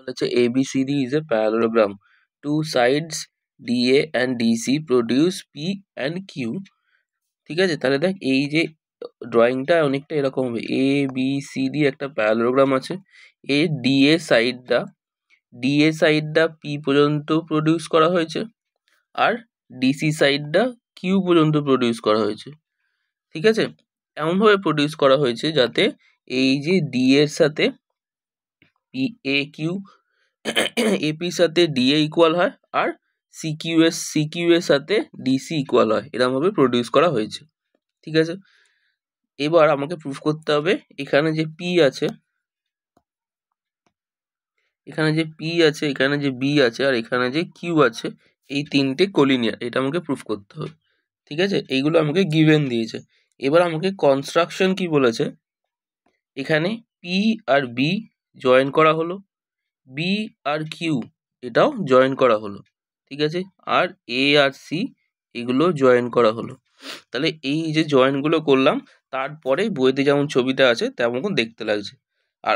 বলেছে ABCD is a parallelogram. Two sides DA and DC produce P and Q. ঠিক আছে, তাহলে দেখ এই যে ড্রয়িংটা অনেকটা এরকম হবে। ABCD একটা প্যারালোগ্রাম আছে। DA সাইডটা P পর্যন্ত প্রডিউস করা হয়েছে, আর DC সাইডটা Q পর্যন্ত প্রডিউস করা হয়েছে। ঠিক আছে, এমনভাবে প্রডিউস করা হয়েছে যাতে এই যে ডি এর সাথে এপির সাথে ডিএ ইকুয়াল হয়, আর সিকিউ এর সাথে ডিসি ইকুয়াল হয়, এরকমভাবে প্রডিউস করা হয়েছে। ঠিক আছে, এবার আমাকে প্রুফ করতে হবে এখানে যে পি আছে, এখানে যে বি আছে, আর এখানে যে কিউ আছে, এই তিনটে কোলিনিয়ার, এটা আমাকে প্রুফ করতে হবে। ঠিক আছে, এইগুলো আমাকে গিভেন দিয়েছে। এবার আমাকে কনস্ট্রাকশন কি বলেছে, এখানে পি আর বি জয়েন করা হলো, বি আর কিউ এটাও জয়েন করা হলো। ঠিক আছে, আর এ আর সি এগুলো জয়েন করা হলো। তাহলে এই যে জয়েনগুলো করলাম, তারপরে বইতে যেমন ছবিটা আছে তেমন দেখতে লাগছে। আর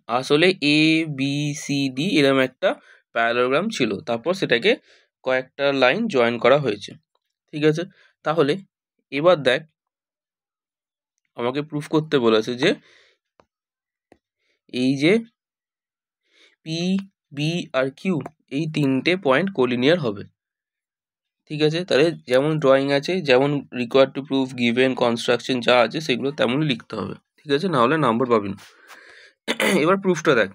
আসলে এ বি সি ডি এরকম একটা প্যারালোগ্রাম ছিল, তারপর সেটাকে কয়েকটা লাইন জয়েন করা হয়েছে। ঠিক আছে, তাহলে এবার দেখ আমাকে প্রুফ করতে বলেছে যে এই যে পি বি আর কিউ এই তিনটে পয়েন্ট কোলিনিয়ার হবে। ঠিক আছে, তাহলে যেমন ড্রয়িং আছে, যেমন required to proof, given, construction যা আছে সেগুলো তেমনই লিখতে হবে। ঠিক আছে, নাহলে নাম্বার পাবি না। এবার প্রুফটা দেখ,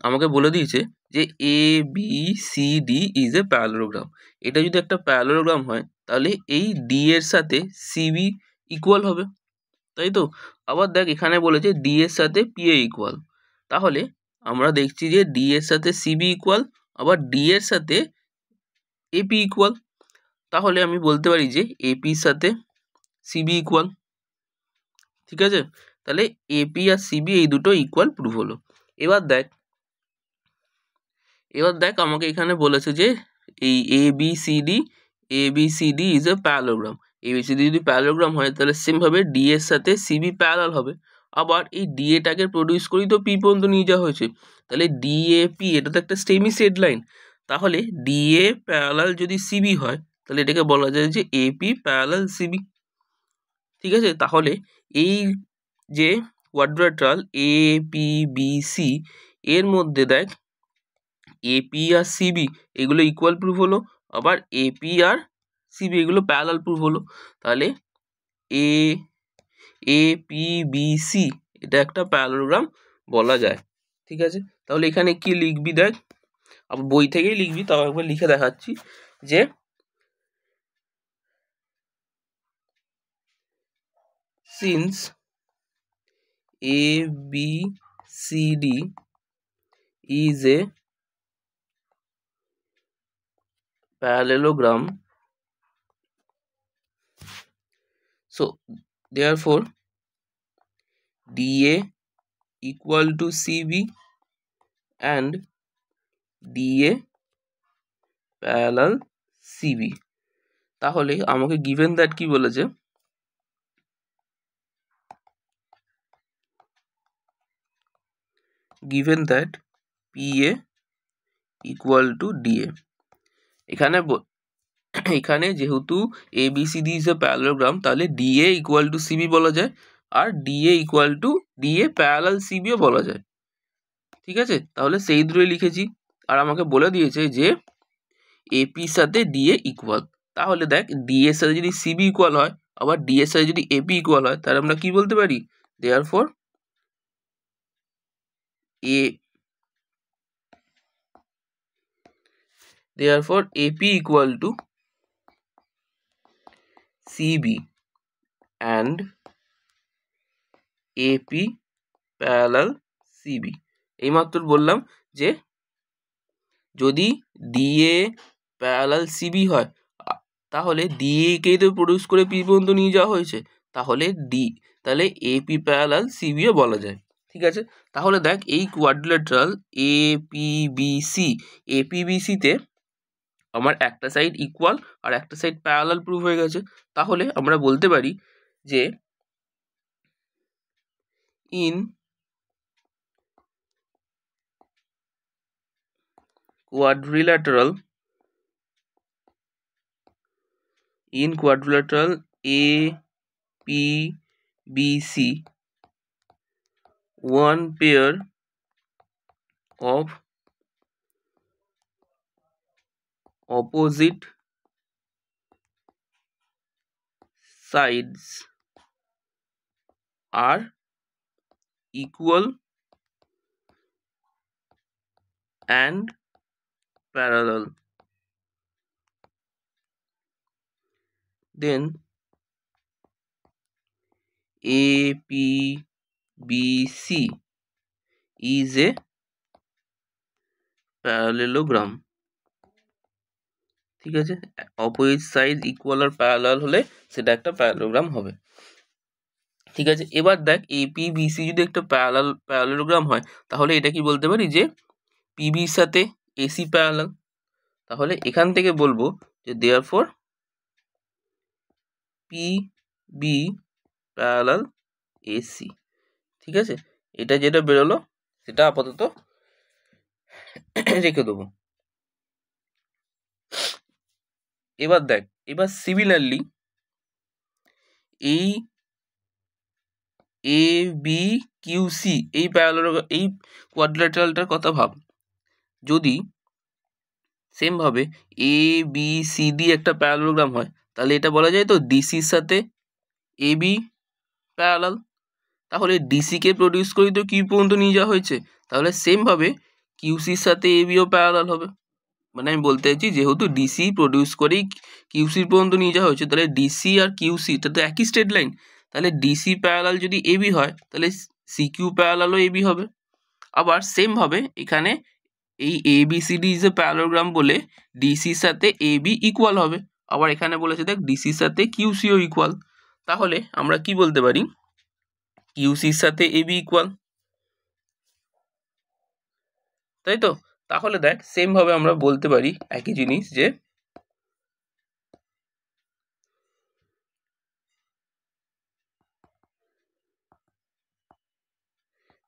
আমাকে বলে দিয়েছে যে A B C D is a parallelogram. এটা যদি একটা প্যারালোগ্রাম হয় তাহলে এই ডি এর সাথে সিবি ইকুয়াল হবে, তাই তো। আবার দেখ এখানে বলেছে ডি এর সাথে পি এ ইকুয়াল, তাহলে আমরা দেখছি যে ডি এর সাথে সিবি ইকুয়াল, আবার ডি এর সাথে এপি ইকুয়াল, তাহলে আমি বলতে পারি যে এপির সাথে সিবি ইকুয়াল। ঠিক আছে, তাহলে এপি আর সিবি এই দুটো ইকুয়াল প্রুফ হলো। এবার দেখ আমাকে এখানে বলেছে যে এই ABCD is a parallelogram. ABCD যদি প্যারালোগ্রাম হয় তাহলে সেমভাবে ডি এর সাথে সিবি প্যারালাল হবে। আবার এই ডিএটাকে প্রডিউস করেই তো পি পর্যন্ত নিয়ে যাওয়া হয়েছে, তাহলে ডিএপি এটা তো একটা সেমি সেড লাইন, তাহলে ডিএ প্যারালাল যদি সিবি হয় তাহলে এটাকে বলা যায় যে এপি প্যারালাল সিবি। ঠিক আছে, তাহলে এই যে quadrilateral A P B C এর মধ্যে দেখ এপি আর সিবি এগুলো ইকুয়াল প্রুফ হলো, আবার এপি আর সিবি এগুলো প্যারালাল প্রুফ হলো, তাহলে এ পি বি সি এটা একটা প্যারালোগ্রাম বলা যায়। ঠিক আছে, তাহলে এখানে কি লিখবি দেখ, আবার বই থেকেই লিখবি, তাও একবার লিখে দেখাচ্ছি যে since A B C D is a parallelogram, so therefore DA equal to CB and DA parallel CB। তাহলে আমাকে given that কি বলেছে, given that PA equal to DA, এখানে যেহেতু ABCD is a parallelogram তাহলে DA equal to CB বলা যায়, আর DA equal to DA parallel CB ও বলা যায়। ঠিক আছে, তাহলে সেই দুটোই লিখেছি। আর আমাকে বলে দিয়েছে যে এপির সাথে ডিএ ইকুয়াল, তাহলে দেখ ডি এর সাথে যদি সিবি ইকুয়াল হয়, আবার ডি এর সাথে যদি এপি ইকুয়াল হয়, তাহলে আমরা কি বলতে পারি, therefore AP equal to CB and AP parallel CB. এইমাত্র বললাম যে যদি ডিএ প্যারালাল সিবি হয় তাহলে ডিএকেই তো প্রডিউস করে পি পর্যন্ত নিয়ে যাওয়া হয়েছে, তাহলে এপি প্যারালাল সিবিও বলা যায়। ঠিক আছে, তাহলে দেখ এই কোয়াড্রিল্যাটারাল এপিবিসিতে আমার একটা সাইড ইকুয়াল আর একটা সাইড প্যারালাল প্রুফ হয়ে গেছে। তাহলে আমরা বলতে পারি যে in quadrilateral A P B C, one pair of opposite sides are equal and parallel. Then APBC is a parallelogram. ঠিক আছে, অপোজিট সাইড ইকুয়াল আর প্যারালাল হলে সেটা একটা প্যারালোগ্রাম হবে। ঠিক আছে, এবার দেখ এপিবিসি যদি একটা প্যারালোগ্রাম হয় তাহলে এটা কি বলতে পারি যে পিবির সাথে এসি প্যারালাল। তাহলে এখান থেকে বলবো যে দেয়ারফর পিবি প্যারালাল এসি। ঠিক আছে, এটা যেটা বেরোলো সেটা আপাতত রেখে দেবো। এবার দেখ, এবার সিমিলারলি এই এ বি কিউ সি এই এই কোয়াড্রিল্যাটারালটার কথা ভাব। যদি সেম ভাবে এ বি সি ডি একটা প্যারালোগ্রাম হয় তাহলে এটা বলা যায় তো ডিসির সাথে এ বি প্যারালাল। তাহলে ডিসিকে প্রডিউস করেই তো কিউ পর্যন্ত নিয়ে যাওয়া হয়েছে, তাহলে সেম ভাবে কিউসির সাথে এ বিও প্যারালাল হবে। মানে আমি বলতে চাইছি যেহেতু ডিসি প্রডিউস করেই কিউসি পর্যন্ত নিয়ে যাওয়া হয়েছে তাহলে ডিসি আর কিউসি এটা তো একই স্ট্রেট লাইন। তাহলে ডিসি প্যারালাল যদি এবি হয় তাহলে সিকিউ প্যারালালও এবি হবে। আবার সেম ভাবে এখানে এই এবিসিডি ইজ এ প্যারালোগ্রাম বলে ডিসির সাথে এবি ইকুয়াল হবে। আবার এখানে বলেছে দেখ ডিসির সাথে কিউসিও ইকুয়াল। তাহলে আমরা কি বলতে পারি কিউসির সাথে এবি ইকুয়াল, তাই তো। তাহলে দেখ সেম ভাবে আমরা বলতে পারি একই জিনিস যে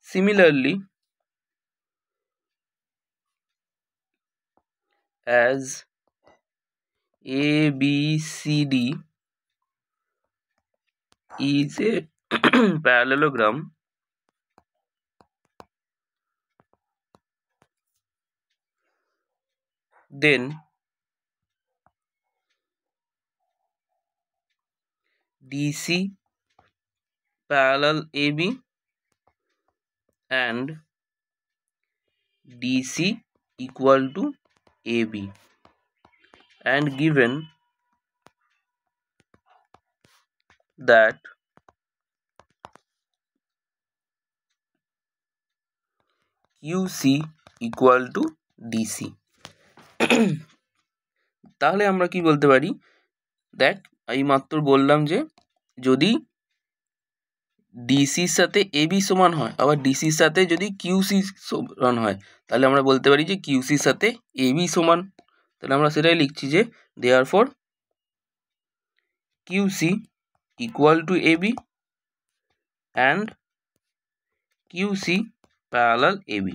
similarly as ABCD is a parallelogram, then DC parallel AB and DC equal to AB, and given that QC equal to DC তাহলে আমরা কি বলতে পারি, দেখ এই মাত্র বললাম যে যদি ডিসির সাথে এবি সমান হয় আবার ডিসির সাথে যদি কিউসি সমান হয় তাহলে আমরা বলতে পারি যে কিউসির সাথে এবি সমান। তাহলে আমরা সেটাই লিখছি যে therefore QC equal to AB and QC parallel AB.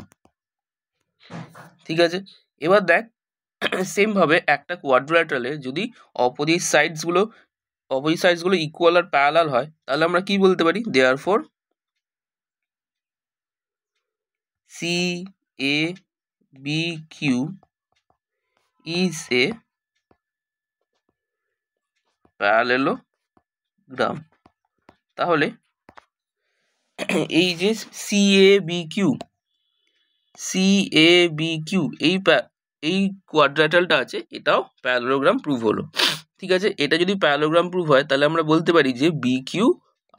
ঠিক আছে, এবার দেখ সেম ভাবে একটা কোয়াড্রিল্যাটারালে যদি অপোজিট সাইডসগুলো ইকুয়াল আর প্যারালাল হয় তাহলে আমরা কি বলতে পারি therefore C A B Q is a parallelogram। তাহলে এই যে CABQ এই কোয়াড্রিল্যাটারালটা আছে এটাও প্যারালোগ্রাম প্রুভ হলো। ঠিক আছে, এটা যদি প্যারালোগ্রাম প্রুভ হয় তাহলে আমরা বলতে পারি যে BQ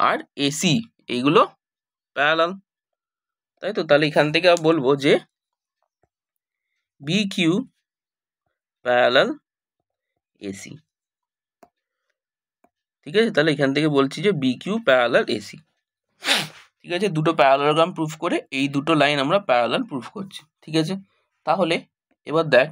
আর AC এইগুলো প্যারালাল, তাই তো। তাহলে এখান থেকে বলবো যে BQ প্যারালাল AC। ঠিক আছে, তাহলে এখান থেকে বলছি যে BQ প্যারালাল AC। ঠিক আছে, দুটো প্যারালোগ্রাম প্রুফ করে এই দুটো লাইন আমরা প্যারালাল প্রুফ করছি। ঠিক আছে, তাহলে এবার দেখ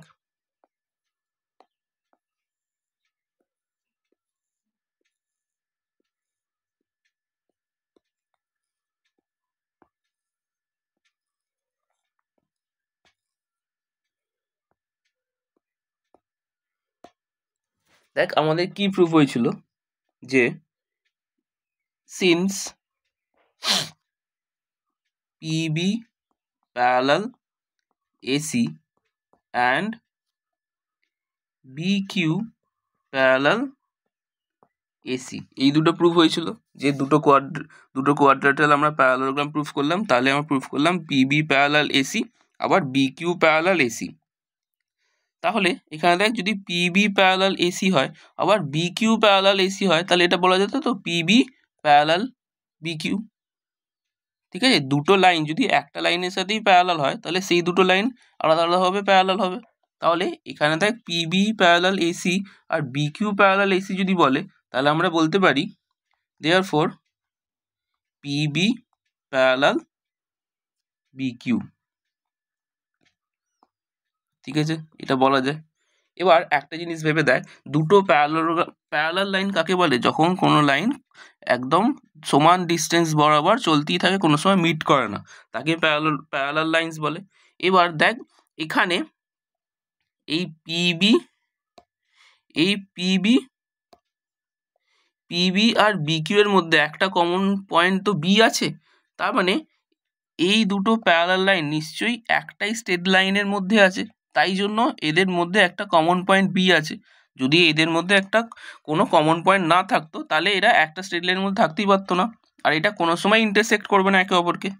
দেখ আমাদের কি প্রুফ হয়েছিল যে since PB parallel AC and BQ parallel AC, এই দুটো প্রুফ হয়েছিল যে দুটো কোয়াড্রেটাল আমরা প্যারালালোগ্রাম প্রুফ করলাম, তাহলে আমরা প্রুফ করলাম PB প্যারালাল AC আবার BQ প্যারালাল AC। তাহলে এখানে দেখ যদি PB প্যারালাল AC হয় আবার BQ প্যারালাল AC হয়, তাহলে এটা বলা যেত তো PB প্যারালাল BQ। ঠিক আছে, দুটো লাইন যদি একটা লাইনের সাথেই প্যারালাল হয় তাহলে সেই দুটো লাইন আলাদা আলাদাভাবে প্যারালাল হবে। তাহলে এখানে দেখ PB প্যারালাল AC আর BQ প্যারালাল AC যদি বলে, তাহলে আমরা বলতে পারি therefore PB প্যারালাল BQ। ঠিক আছে, এটা বলা যায়। এবার একটা জিনিস ভেবে দেখ, দুটো প্যারালাল লাইন কাকে বলে? যখন কোনো লাইন একদম সমান ডিস্টেন্স বরাবর চলতেই থাকে, কোনো সময় মিট করে না, তাকে প্যারালাল লাইন্স বলে। এবার দেখ এখানে এই পিবি আর BQ এর মধ্যে একটা কমন পয়েন্ট তো বি আছে, তার মানে এই দুটো প্যারালাল লাইন নিশ্চয়ই একটাই স্ট্রেট লাইনের মধ্যে আছে, তাই জন্য এদের মধ্যে একটা কমন পয়েন্ট বি আছে। যদি এদের মধ্যে একটা কোনো কমন পয়েন্ট না থাকতো তাহলে এরা একটা স্ট্রেট লাইনের মধ্যে থাকতেই পারতো না, আর এটা কোনো সময় ইন্টারসেক্ট করবে না একে অপরকে।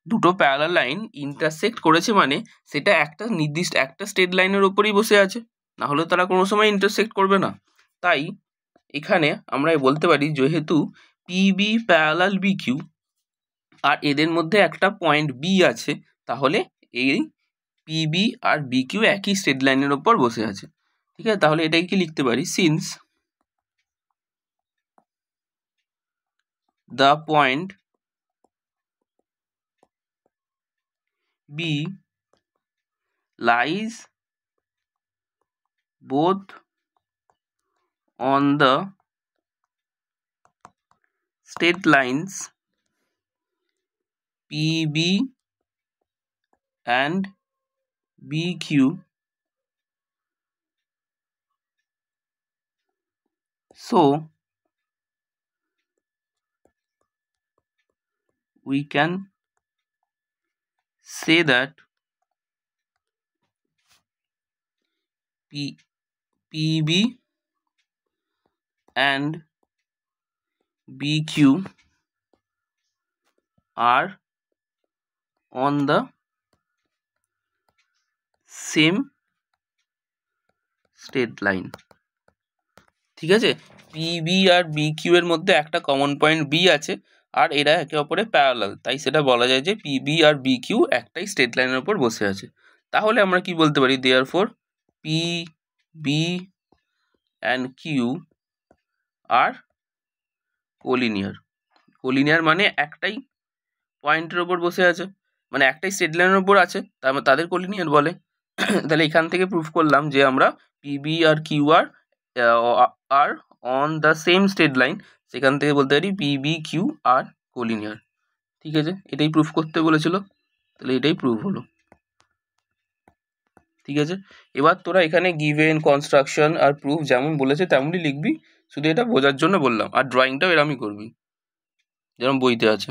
দুটো প্যারালাল লাইন ইন্টারসেক্ট করেছে মানে সেটা একটা নির্দিষ্ট একটা স্ট্রেট লাইনের ওপরেই বসে আছে, না হলে তারা কোনো সময় ইন্টারসেক্ট করবে না। তাই এখানে আমরা বলতে পারি যেহেতু PB প্যারালাল BQ আর এদের মধ্যে একটা পয়েন্ট বি আছে, তাহলে এই PB আর BQ একই স্ট্রেট লাইনের ওপর বসে আছে। ঠিক আছে, তাহলে এটাকে কি লিখতে পারি? Since the point B lies both on the straight lines PB and BQ, so we can say that PB and BQ are on the same straight line। ঠিক আছে, PB আর BQ এর মধ্যে একটা কমন পয়েন্ট বি আছে আর এরা একে অপরে parallel, তাই সেটা বলা যায় যে PB আর BQ একটাই স্ট্রেট লাইনের উপর বসে আছে। তাহলে আমরা কি বলতে পারি? therefore PB and Q are collinear. Collinear মানে একটাই পয়েন্টের ওপর বসে আছে, মানে একটাই স্ট্রেট লাইনের উপর আছে, তাদের কোলিনিয়ার বলে। তাহলে এখান থেকে প্রুফ করলাম যে আমরা PB আর Q আর on the same straight line, সেখান থেকে বলতে পারি PB Q আর কোলিনিয়ার। ঠিক আছে, এটাই প্রুফ করতে বলেছিল, তাহলে এটাই প্রুফ হলো। ঠিক আছে, এবার তোরা এখানে গিভেন, কনস্ট্রাকশন আর প্রুফ যেমন বলেছে তেমনই লিখবি, শুধু এটা বোঝার জন্য বললাম, আর ড্রয়িংটাও এরমই করবি যেরকম বইতে আছে।